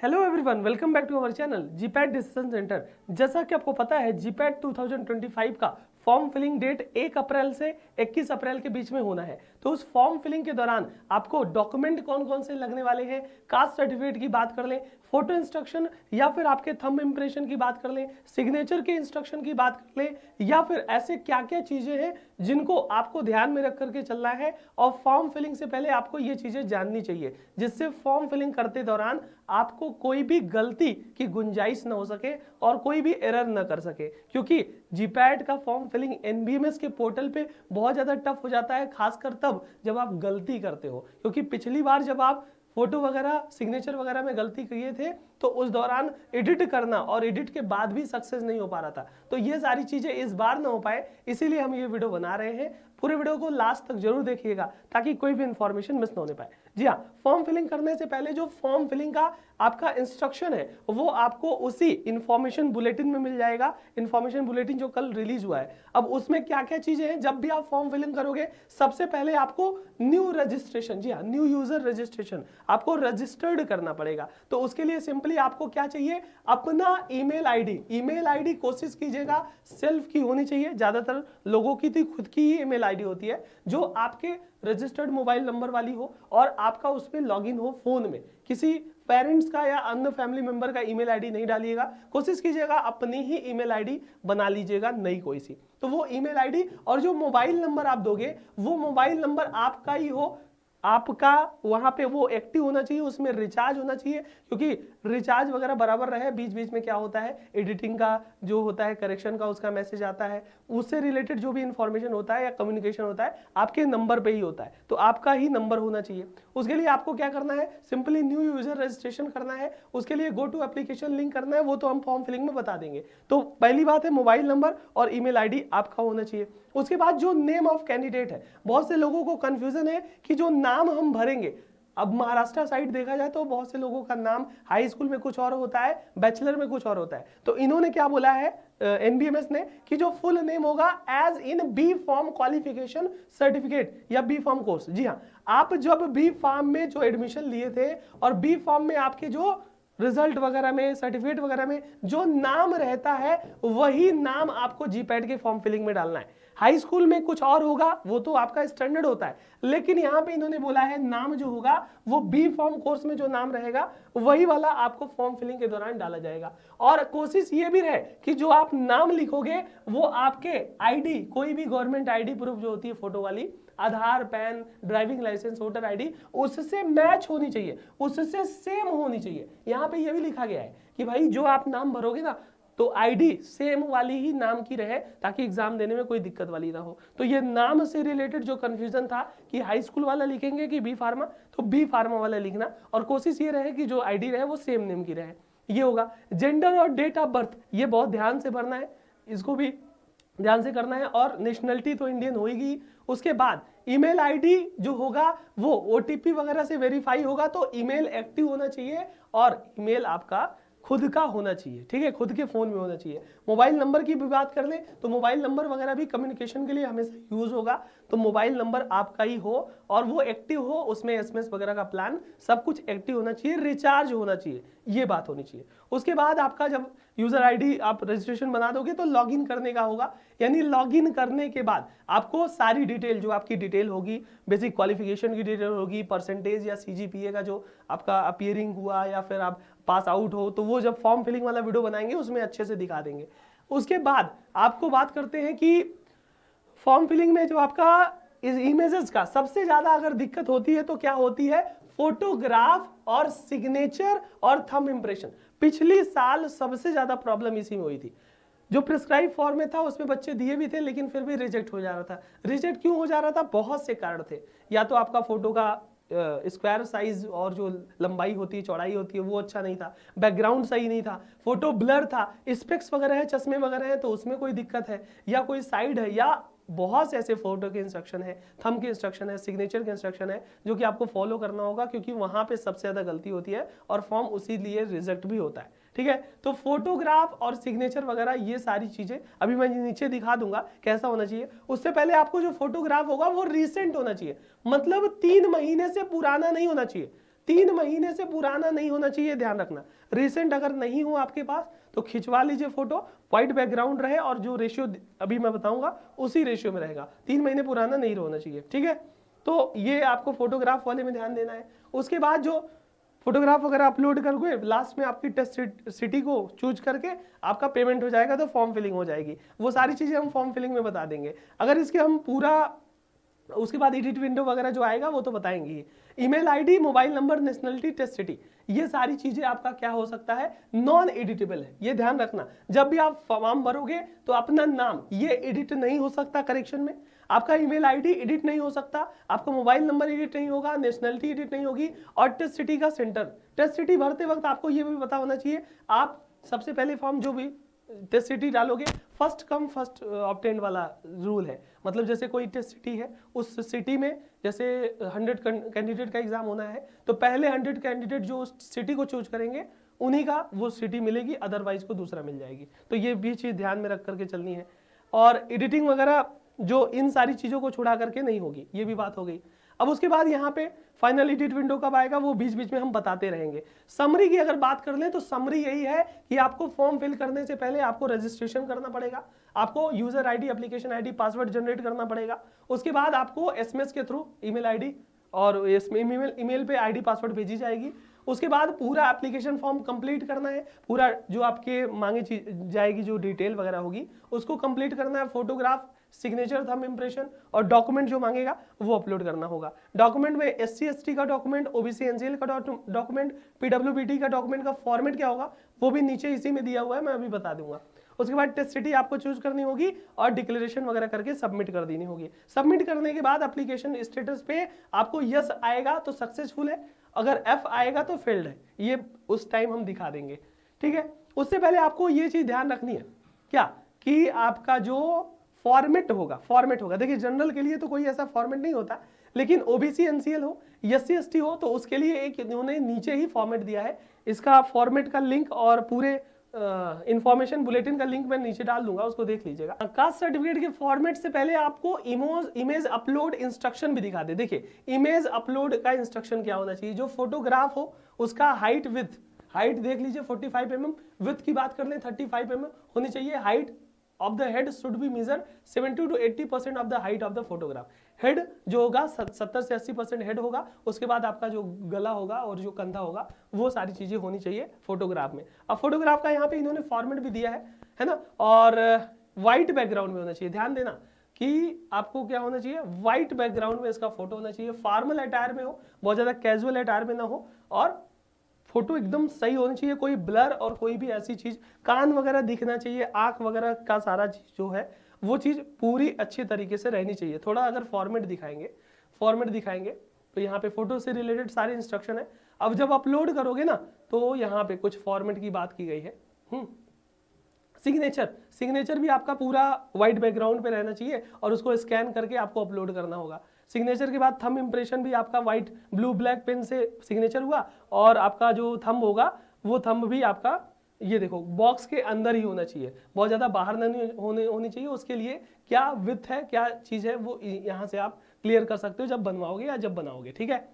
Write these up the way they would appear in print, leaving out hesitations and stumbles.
Hello everyone, welcome back to our channel GPAT decision centre. जैसा कि आपको पता है जीपैट 2025 का फॉर्म फिलिंग डेट 1 अप्रैल से 21 अप्रैल के बीच में होना है। तो उस फॉर्म फिलिंग के दौरान आपको डॉक्यूमेंट कौन कौन से लगने वाले हैं, कास्ट सर्टिफिकेट की बात कर लें, फोटो इंस्ट्रक्शन या फिर आपके थंब इंप्रेशन की बात कर लें, सिग्नेचर के इंस्ट्रक्शन की बात कर लें, या फिर ऐसे क्या क्या चीजें हैं जिनको आपको ध्यान में रख करके चलना है और फॉर्म फिलिंग से पहले आपको ये चीजें जाननी चाहिए, जिससे फॉर्म फिलिंग करते दौरान आपको कोई भी गलती की गुंजाइश ना हो सके और कोई भी एरर ना कर सके। क्योंकि जीपैट का फॉर्म फिलिंग एनबीएमएस के पोर्टल पे बहुत ज्यादा टफ हो जाता है, खासकर तब जब आप गलती करते हो। क्योंकि पिछली बार जब आप फोटो वगैरह सिग्नेचर वगैरह में गलती किए थे तो उस दौरान एडिट करना और एडिट के बाद भी सक्सेस नहीं हो पा रहा था। तो ये सारी चीजें इस बार ना हो पाए, इसीलिए हम ये वीडियो बना रहे हैं। पूरे वीडियो को लास्ट तक जरूर देखिएगा ताकि कोई भी इंफॉर्मेशन मिस ना होने पाए। जी हाँ, फॉर्म फिलिंग करने से पहले जो फॉर्म फिलिंग का आपका इंस्ट्रक्शन है वो आपको उसी इंफॉर्मेशन बुलेटिन में मिल जाएगा। इंफॉर्मेशन बुलेटिन जो कल रिलीज हुआ है, अब उसमें क्या क्या चीजें हैं। जब भी आप फॉर्म फिलिंग करोगे सबसे पहले आपको न्यू रजिस्ट्रेशन, जी हाँ न्यू यूजर रजिस्ट्रेशन आपको रजिस्टर्ड करना पड़ेगा। तो उसके लिए सिंपली आपको क्या चाहिए, अपना ईमेल आईडी। ईमेल आईडी कोशिश कीजिएगा सेल्फ की होनी चाहिए। ज्यादातर लोगों की तो खुद की ही ईमेल आईडी होती है जो आपके रजिस्टर्ड मोबाइल नंबर वाली हो और आपका उसमें लॉगिन हो फोन में। किसी पेरेंट्स का या अन्य फैमिली मेंबर का ईमेल आईडी नहीं डालिएगा, कोशिश कीजिएगा अपनी ही ईमेल आईडी बना लीजिएगा नई कोई सी। तो वो ईमेल आईडी और जो मोबाइल नंबर आप दोगे वो मोबाइल नंबर आपका ही हो, आपका वहां पे वो एक्टिव होना चाहिए, उसमें रिचार्ज होना चाहिए। क्योंकि रिचार्ज वगैरह बराबर रहे, बीच बीच में क्या होता है एडिटिंग का जो होता है, करेक्शन का उसका मैसेज आता है, उससे रिलेटेड जो भी इंफॉर्मेशन होता है या कम्युनिकेशन होता है आपके नंबर पे ही होता है। तो आपका ही नंबर होना चाहिए। उसके लिए आपको क्या करना है, सिंपली न्यू यूजर रजिस्ट्रेशन करना है। उसके लिए गो टू एप्लीकेशन लिंक करना है, वो तो हम फॉर्म फिलिंग में बता देंगे। तो पहली बात है मोबाइल नंबर और ईमेल आईडी आपका होना चाहिए। उसके बाद जो नेम ऑफ कैंडिडेट है, बहुत से लोगों को कंफ्यूजन है कि जो नाम हम भरेंगे, अब महाराष्ट्र साइड देखा जाए तो बहुत से लोगों का नाम हाई स्कूल में कुछ और होता है, बैचलर में कुछ और होता है। तो इन्होंने क्या बोला है एनबीएमएस ने कि जो फुल नेम होगा as in B form qualification certificate या बी फॉर्म कोर्स। जी हाँ, आप जब बी फॉर्म में जो एडमिशन लिए थे और बी फॉर्म में आपके जो रिजल्ट वगैरह में सर्टिफिकेट वगैरह में जो नाम रहता है वही नाम आपको जीपैट के फॉर्म फिलिंग में डालना है। हाई स्कूल में कुछ और होगा, वो तो आपका स्टैंडर्ड होता है, लेकिन यहां पे इन्होंने बोला है नाम जो होगा वो बी फॉर्म कोर्स में जो नाम रहेगा वही वाला आपको फॉर्म फिलिंग के दौरान डाला जाएगा। और कोशिश ये भी रहे कि जो आप नाम लिखोगे वो आपके आईडी, कोई भी गवर्नमेंट आईडी प्रूफ जो होती है फोटो वाली, Aadhaar, PAN, driving licence, voter ID, उससे मैच होनी चाहिए, उससे सेम होनी चाहिए। यहाँ पे ये भी लिखा गया है कि भाई जो आप नाम भरोगे ना तो आईडी सेम वाली ही नाम की रहे ताकि एग्जाम देने में कोई दिक्कत वाली ना हो। तो ये नाम से रिलेटेड जो कंफ्यूजन था कि हाई स्कूल वाला लिखेंगे कि बी फार्मा, तो बी फार्मा वाला लिखना और कोशिश ये रहे कि जो आईडी रहे वो सेम नेम की रहे। ये होगा जेंडर और डेट ऑफ बर्थ, ये बहुत ध्यान से भरना है, इसको भी ध्यान से करना है। और नेशनलिटी तो इंडियन होगी। उसके बाद ईमेल आईडी जो होगा वो ओटीपी वगैरह से वेरीफाई होगा, तो ईमेल एक्टिव होना चाहिए और ईमेल आपका खुद का होना चाहिए, ठीक है, खुद के फोन में होना चाहिए। मोबाइल नंबर की भी बात कर लें तो मोबाइल नंबर वगैरह भी कम्युनिकेशन के लिए हमेशा यूज होगा। तो मोबाइल नंबर आपका ही हो और वो एक्टिव हो, उसमें एसएमएस वगैरह का प्लान सब कुछ एक्टिव होना चाहिए, रिचार्ज होना चाहिए, ये बात होनी चाहिए। उसके बाद आपका जब यूजर आईडी आप रजिस्ट्रेशन बना दोगे तो लॉगिन करने का होगा, यानी लॉगिन करने के बाद आपको सारी डिटेल जो आपकी डिटेल होगी, बेसिक क्वालिफिकेशन की डिटेल होगी, परसेंटेज या सीजीपीए का जो आपका अपीयरिंग हुआ या फिर आप पास आउट हो, तो वो जब फॉर्म फिलिंग वाला वीडियो बनाएंगे उसमें अच्छे से दिखा देंगे। उसके बाद आपको बात करते हैं कि फॉर्म फिलिंग में जो आपका इस इमेजेस का सबसे ज्यादा अगर दिक्कत होती है तो क्या होती है, फोटोग्राफ और सिग्नेचर और थंब इंप्रेशन। पिछली साल सबसे ज्यादा प्रॉब्लम इसी में हुई थी। जो प्रिस्क्राइब फॉर्म में था उसमें बच्चे दिए भी थे लेकिन फिर भी रिजेक्ट हो जा रहा था। रिजेक्ट क्यों हो जा रहा था, बहुत से कारण थे। या तो आपका फोटो का स्क्वायर साइज और जो लंबाई होती है, चौड़ाई होती है, वो अच्छा नहीं था, बैकग्राउंड सही नहीं था, फोटो ब्लर था, स्पेक्स वगैरह है, चश्मे वगैरह है तो उसमें कोई दिक्कत है, या कोई साइड है, या बहुत से ऐसे फोटो के इंस्ट्रक्शन है, थंब के इंस्ट्रक्शन है, सिग्नेचर के इंस्ट्रक्शन है जो कि आपको फॉलो करना होगा, क्योंकि वहां पे सबसे ज्यादा गलती होती है और फॉर्म उसी लिए रिजेक्ट भी होता है। ठीक है, तो फोटोग्राफ और सिग्नेचर वगैरह ये सारी चीजें अभी मैं नीचे दिखा दूंगा कैसा होना चाहिए। उससे पहले आपको जो फोटोग्राफ होगा वो रिसेंट होना चाहिए, मतलब 3 महीने से पुराना नहीं होना चाहिए। 3 महीने से पुराना नहीं होना चाहिए, ध्यान रखना। रिसेंट अगर नहीं हो आपके पास तो खिंचवा लीजिए फोटो, व्हाइट बैकग्राउंड रहे और जो रेशियो अभी मैं बताऊंगा उसी रेशियो में रहेगा, 3 महीने पुराना नहीं होना चाहिए, ठीक है। तो ये आपको फोटोग्राफ वाले में ध्यान देना है। उसके बाद जो फोटोग्राफ वगैरह अपलोड करके लास्ट में आपकी टेस्ट सिटी को चूज करके आपका पेमेंट हो जाएगा, तो फॉर्म फिलिंग हो जाएगी। वो सारी चीजें हम फॉर्म फिलिंग में बता देंगे। अगर इसके हम पूरा उसके बाद एडिट विंडो वगैरह जो आएगा वो तो बताएंगे ही। Email ID, mobile number, nationality, test city, ये सारी चीजें आपका क्या हो सकता है, नॉन एडिटेबल है, ये ध्यान रखना। जब भी आप फॉर्म भरोगे तो अपना नाम ये एडिट नहीं हो सकता करेक्शन में, आपका ईमेल आईडी एडिट नहीं हो सकता, आपका मोबाइल नंबर एडिट नहीं होगा, नेशनलिटी एडिट नहीं होगी, और टेस्ट सिटी का सेंटर, टेस्ट सिटी भरते वक्त आपको ये भी पता होना चाहिए। आप सबसे पहले फॉर्म जो भी टेस्ट सिटी डालोगे, फर्स्ट कम फर्स्ट ऑब्टेन वाला रूल है। मतलब जैसे कोई टेस्ट सिटी है, उस सिटी में जैसे 100 कैंडिडेट का एग्जाम होना है, तो पहले 100 कैंडिडेट जो उस सिटी को चूज करेंगे उन्हीं का वो सिटी मिलेगी, अदरवाइज को दूसरा मिल जाएगी। तो ये भी चीज ध्यान में रख करके चलनी है। और एडिटिंग वगैरह जो इन सारी चीजों को छुड़ा करके नहीं होगी, ये भी बात हो गई। अब उसके बाद यहाँ पे फाइनल एडिट विंडो कब आएगा वो बीच बीच में हम बताते रहेंगे। समरी की अगर बात कर लें तो समरी यही है कि आपको फॉर्म फिल करने से पहले आपको रजिस्ट्रेशन करना पड़ेगा, आपको user ID, application ID, password generate करना पड़ेगा। उसके बाद आपको एसएमएस के थ्रू ईमेल आईडी और ईमेल पे आईडी पासवर्ड भेजी जाएगी। उसके बाद पूरा एप्लीकेशन फॉर्म कंप्लीट करना है, पूरा जो आपके मांगे जाएगी जो डिटेल वगैरह होगी उसको कंप्लीट करना है। फोटोग्राफ, सिग्नेचर, थंब इंप्रेशन और डॉक्यूमेंट जो मांगेगा वो अपलोड करना होगा। डॉक्यूमेंट में एससी एसटी का डॉक्यूमेंट, ओबीसी एनसीएल का डॉक्यूमेंट, पीडब्ल्यूबीटी का डॉक्यूमेंट का फॉर्मेट क्या होगा वो भी नीचे इसी में दिया हुआ है, मैं अभी बता दूंगा। उसके बाद टेस्ट सिटी आपको चूज करनी होगी और डिक्लेरेशन वगैरह करके सबमिट कर देनी होगी। सबमिट करने के बाद एप्लीकेशन स्टेटस पे आपको यस आएगा तो सक्सेसफुल है, अगर एफ आएगा तो फेल्ड है, ये उस टाइम हम दिखा देंगे, ठीक है। उससे पहले आपको ये चीज ध्यान रखनी है क्या, कि आपका जो फॉर्मेट होगा, देखिए जनरल के लिए तो कोई ऐसा फॉर्मेट नहीं होता, लेकिन ओबीसी एनसीएल हो, एससी एसटी हो तो उसके लिए एक इन्होंने नीचे ही फॉर्मेट दिया है। इसका फॉर्मेट का लिंक और पूरे इंफॉर्मेशन बुलेटिन का लिंक मैं नीचे डाल दूंगा, उसको देख लीजिएगा। कास्ट सर्टिफिकेट के फॉर्मेट से पहले आपको इमेज अपलोड इंस्ट्रक्शन भी दिखा दे। देखिए इमेज अपलोड का इंस्ट्रक्शन क्या होना चाहिए, जो फोटोग्राफ हो उसका हाइट विथ, हाइट देख लीजिए 45 mm, विथ की बात कर लें 35 mm होनी चाहिए। Height of the head should be measure 70 to 80% of the height of the photograph. Head जो होगा 70 से 80% हेड होगा, उसके बाद आपका जो गला होगा और जो कंधा होगा वो सारी चीजें होनी चाहिए फोटोग्राफ में। अब फोटोग्राफ का यहाँ पे इन्होंने फॉर्मेट भी दिया है ना, और व्हाइट बैकग्राउंड में होना चाहिए। ध्यान देना कि आपको क्या होना चाहिए, व्हाइट बैकग्राउंड में इसका फोटो होना चाहिए, फॉर्मल अटायर में हो, बहुत ज्यादा कैजुअल अटायर में ना हो, और फोटो एकदम सही होनी चाहिए, कोई ब्लर और कोई भी ऐसी चीज, कान वगैरह दिखना चाहिए, आंख वगैरह का सारा चीज जो है वो चीज पूरी अच्छी तरीके से रहनी चाहिए। थोड़ा अगर फॉर्मेट दिखाएंगे तो यहाँ पे फोटो से रिलेटेड सारे इंस्ट्रक्शन है। अब जब अपलोड करोगे ना तो यहाँ पे कुछ फॉर्मेट की बात की गई है। सिग्नेचर भी आपका पूरा व्हाइट बैकग्राउंड पे रहना चाहिए और उसको स्कैन करके आपको अपलोड करना होगा। सिग्नेचर के बाद थंब इंप्रेशन भी आपका व्हाइट ब्लू ब्लैक पेन से सिग्नेचर हुआ, और आपका जो थंब होगा वो थंब भी आपका ये देखो बॉक्स के अंदर ही होना चाहिए, बहुत ज्यादा बाहर नहीं होनी चाहिए। उसके लिए क्या विथ है, क्या चीज है, वो यहाँ से आप क्लियर कर सकते हो जब बनवाओगे या जब बनाओगे, ठीक है।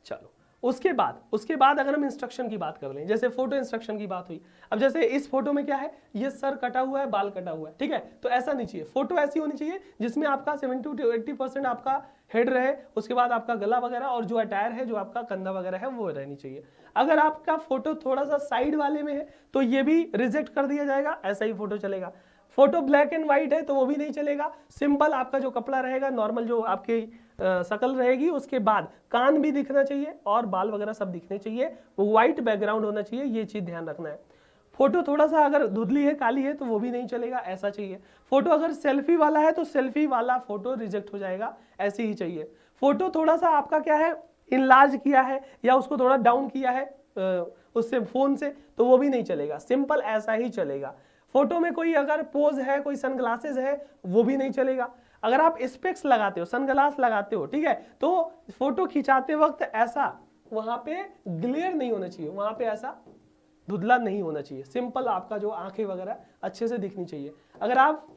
चलो उसके बाद अगर हम इंस्ट्रक्शन की बात कर लें, जैसे फोटो इंस्ट्रक्शन की बात हुई। अब जैसे इस फोटो में क्या है, ये सर कटा हुआ है, बाल कटा हुआ है, ठीक है, तो ऐसा नहीं चाहिए। फोटो ऐसी होनी चाहिए जिसमें आपका 70 to 80% आपका हेड रहे, उसके बाद आपका गला वगैरह और जो अटायर है, जो आपका कंधा वगैरह है वो रहनी चाहिए। अगर आपका फोटो थोड़ा सा साइड वाले में है तो ये भी रिजेक्ट कर दिया जाएगा, ऐसा ही फोटो चलेगा। फोटो ब्लैक एंड व्हाइट है तो वो भी नहीं चलेगा। सिंपल आपका जो कपड़ा रहेगा, नॉर्मल जो आपकी शकल रहेगी, उसके बाद कान भी दिखना चाहिए और बाल वगैरह सब दिखने चाहिए, वो व्हाइट बैकग्राउंड होना चाहिए, ये चीज ध्यान रखना है। फोटो थोड़ा सा अगर धुंधली है, काली है तो वो भी नहीं चलेगा, ऐसा चाहिए। फोटो अगर सेल्फी वाला है तो सेल्फी वाला फोटो रिजेक्ट हो जाएगा, ऐसे ही चाहिए। फोटो थोड़ा सा आपका क्या है, इनलार्ज किया है या उसको थोड़ा डाउन किया है उससे फोन से, तो वो भी नहीं चलेगा, सिंपल ऐसा ही चलेगा। फोटो में कोई अगर पोज है, कोई सनग्लासेस है, वो भी नहीं चलेगा। अगर आप स्पेक्स लगाते हो, सनग्लास लगाते हो, ठीक है, तो फोटो खिंचाते वक्त ऐसा वहां पे ग्लेयर नहीं होना चाहिए, वहां पे ऐसा धुंधला नहीं होना चाहिए। सिंपल आपका जो आंखें वगैरह अच्छे से दिखनी चाहिए। अगर आप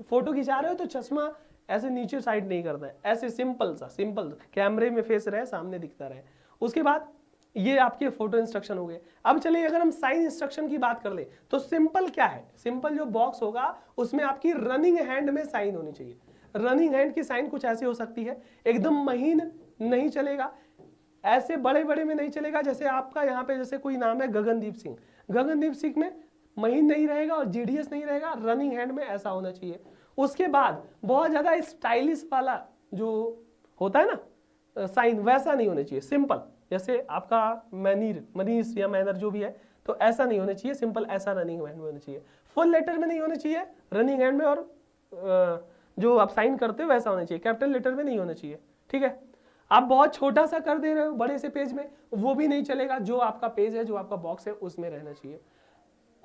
फोटो खिंचा रहे हो तो चश्मा ऐसे नीचे साइड नहीं करना है, ऐसे सिंपल कैमरे में फेस रहे, सामने दिखता रहे। उसके बाद ये आपके फोटो इंस्ट्रक्शन हो गए। अब चलिए अगर हम साइन इंस्ट्रक्शन की बात कर ले तो सिंपल क्या है, सिंपल जो बॉक्स होगा उसमें आपकी रनिंग हैंड में साइन होनी चाहिए। रनिंग हैंड की साइन कुछ ऐसी हो सकती है, एकदम महीन नहीं चलेगा, ऐसे बड़े बड़े में नहीं चलेगा, जैसे आपका यहाँ पे जैसे कोई नाम है गगनदीप सिंह, गगनदीप सिंह में महीन नहीं रहेगा और जीडीएस नहीं रहेगा, रनिंग हैंड में ऐसा होना चाहिए। उसके बाद बहुत ज्यादा स्टाइलिश वाला जो होता है ना साइन, वैसा नहीं होना चाहिए, सिंपल जैसे आपका मनीष या मैनर जो भी है, तो ऐसा नहीं होना चाहिए, सिंपल ऐसा रनिंग हैंड में होना चाहिए। फुल लेटर में नहीं होना चाहिए रनिंग हैंड में, और जो आप साइन करते हो वैसा होना चाहिए, कैपिटल लेटर में नहीं होना चाहिए। ठीक है, आप बहुत छोटा सा कर दे रहे हो बड़े से पेज में, वो भी नहीं चलेगा, जो आपका पेज है, जो आपका बॉक्स है उसमें रहना चाहिए।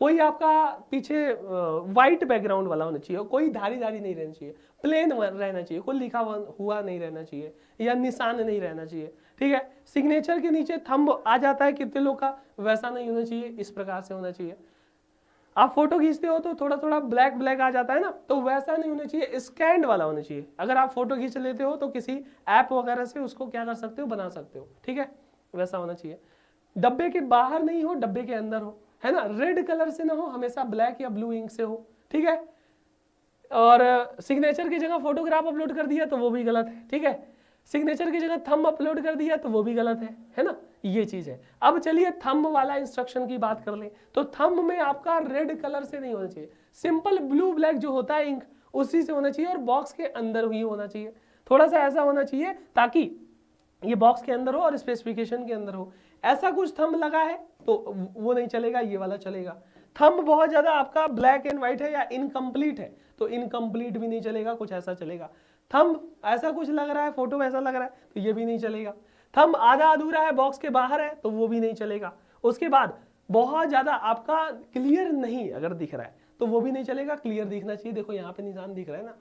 कोई आपका पीछे व्हाइट बैकग्राउंड वाला होना चाहिए, कोई धारी धारी नहीं रहना चाहिए, प्लेन रहना चाहिए, कोई लिखा हुआ नहीं रहना चाहिए या निशान नहीं रहना चाहिए। ठीक है, सिग्नेचर के नीचे थंब आ जाता है कितने लोग का, वैसा नहीं होना चाहिए, इस प्रकार से होना चाहिए। आप फोटो खींचते हो तो थोड़ा थोड़ा ब्लैक ब्लैक आ जाता है ना, तो वैसा नहीं होना चाहिए, स्कैन्ड वाला होना चाहिए। अगर आप फोटो खींच लेते हो तो किसी ऐप वगैरह से उसको क्या कर सकते हो, बना सकते हो। ठीक है, वैसा होना चाहिए। डब्बे के बाहर नहीं हो, डब्बे के अंदर हो, है ना, रेड कलर से ना हो, हमेशा ब्लैक या ब्लू इंक से हो। ठीक है, और सिग्नेचर की जगह फोटोग्राफ अपलोड कर दिया तो वो भी गलत है। ठीक है, सिग्नेचर की जगह थंब अपलोड कर दिया तो वो भी गलत है ना, ये चीज है। अब चलिए थंब वाला इंस्ट्रक्शन की बात कर लें, तो थंब में आपका रेड कलर से नहीं होना चाहिए, सिंपल ब्लू ब्लैक जो होता है इंक उसी से होना चाहिए, और बॉक्स के अंदर ही होना चाहिए। थोड़ा सा ऐसा होना चाहिए ताकि ये बॉक्स के अंदर हो और स्पेसिफिकेशन के अंदर हो। ऐसा कुछ थंब लगा है तो वो नहीं चलेगा, ये वाला चलेगा। थंब बहुत ज्यादा आपका ब्लैक एंड व्हाइट है या इनकम्प्लीट है तो इनकम्प्लीट भी नहीं चलेगा, कुछ ऐसा चलेगा। थंब ऐसा कुछ लग रहा है, फोटो ऐसा लग रहा है तो ये भी नहीं चलेगा। थंब आधा अधूरा है, बॉक्स के बाहर है तो वो भी नहीं चलेगा। उसके बाद बहुत ज्यादा आपका क्लियर नहीं अगर दिख रहा है तो वो भी नहीं चलेगा, क्लियर दिखना चाहिए। देखो यहाँ पे निशान दिख रहा है ना।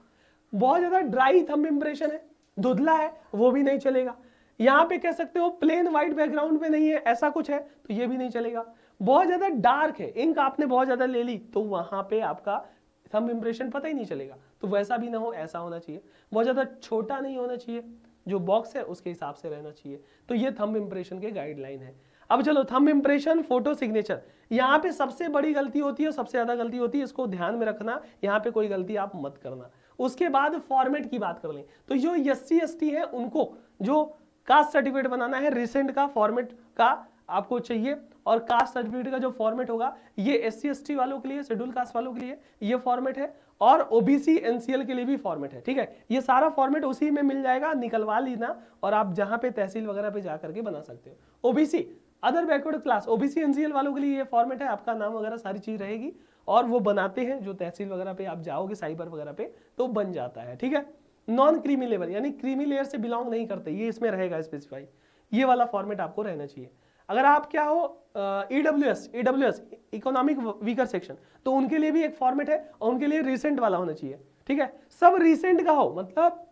बहुत ज्यादा ड्राई थंब इंप्रेशन है, धुंधला है, वो भी नहीं चलेगा। यहाँ पे कह सकते हो प्लेन व्हाइट बैकग्राउंड में नहीं है, ऐसा कुछ है तो ये भी नहीं चलेगा। बहुत ज्यादा डार्क है, इंक आपने बहुत ज्यादा ले ली तो वहां पे आपका थंब इंप्रेशन पता ही नहीं चलेगा, तो वैसा भी ना हो, ऐसा होना चाहिए। बहुत ज्यादा छोटा नहीं होना चाहिए, जो बॉक्स है उसके हिसाब से रहना चाहिए। तो ये थंब इंप्रेशन के गाइडलाइन है। अब चलो थंब इंप्रेशन, फोटो सिग्नेचर, यहाँ पे सबसे बड़ी गलती होती है, सबसे ज्यादा गलती होती है, इसको ध्यान में रखना, यहाँ पे कोई गलती आप मत करना। उसके बाद फॉर्मेट की बात कर लें तो जो SC ST है उनको जो कास्ट सर्टिफिकेट बनाना है, रिसेंट का फॉर्मेट का आपको चाहिए, और कास्ट सर्टिफिकेट का जो फॉर्मेट होगा ये SC ST वालों के लिए, शेड्यूल कास्ट वालों के लिए ये फॉर्मेट है, और OBC NCL के लिए भी फॉर्मेट है। ठीक है, ये सारा फॉर्मेट उसी में मिल जाएगा, निकलवा लेना, और आप जहां पे तहसील वगैरह पे जा करके बना सकते हो। OBC other backward class, OBC NCL वालों के लिए ये फॉर्मेट है, आपका नाम वगैरह सारी चीज रहेगी, और वो बनाते हैं जो तहसील वगैरह पे आप जाओगे, साइबर वगैरह पे, तो बन जाता है। ठीक है, नॉन क्रीमी लेवल यानी क्रीमी लेयर से बिलोंग नहीं करते, ये इसमें रहेगा स्पेसिफाई, ये वाला फॉर्मेट आपको रहना चाहिए। अगर आप क्या हो EWS इकोनॉमिक वीकर सेक्शन, तो उनके लिए भी एक फॉर्मेट है, और उनके लिए रिसेंट वाला होना चाहिए। ठीक है, सब रिसेंट का हो, मतलब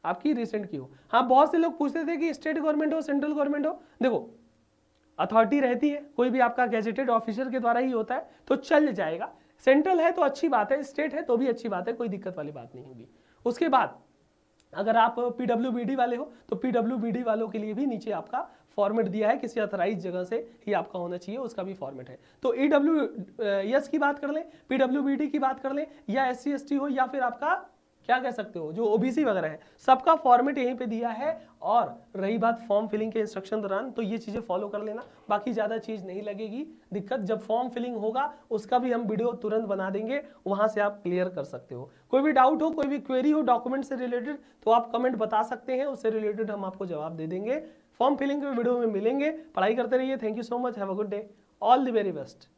आपकी रिसेंट की हो। हाँ, बहुत से लोग पूछते थे कि स्टेट गवर्नमेंट हो सेंट्रल गवर्नमेंट हो, देखो अथॉरिटी रहती है, कोई भी आपका गैजेटेड ऑफिसर के द्वारा ही होता है तो चल जाएगा। सेंट्रल है तो अच्छी बात है, स्टेट है तो भी अच्छी बात है, कोई दिक्कत वाली बात नहीं होगी। उसके बाद अगर आप PWBD वाले हो तो PWBD वालों के लिए भी नीचे आपका फॉर्मेट दिया है, किसी अथराइज जगह से ही आपका होना चाहिए, उसका भी फॉर्मेट है। तो EWS की बात कर लें, PWBD की बात कर लें, या SC ST हो, या फिर आपका क्या कह सकते हो जो OBC वगैरह है, सबका फॉर्मेट यहीं पे दिया है। और रही बात फॉर्म फिलिंग के इंस्ट्रक्शन दौरान, तो ये चीजें फॉलो कर लेना, बाकी ज्यादा चीज नहीं लगेगी दिक्कत। जब फॉर्म फिलिंग होगा उसका भी हम वीडियो तुरंत बना देंगे, वहां से आप क्लियर कर सकते हो। कोई भी डाउट हो, कोई भी क्वेरी हो डॉक्यूमेंट से रिलेटेड, तो आप कमेंट बता सकते हैं, उससे रिलेटेड हम आपको जवाब दे देंगे। फॉर्म फिलिंग के वीडियो में मिलेंगे, पढ़ाई करते रहिए। Thank you so much, have a good day, all the very best.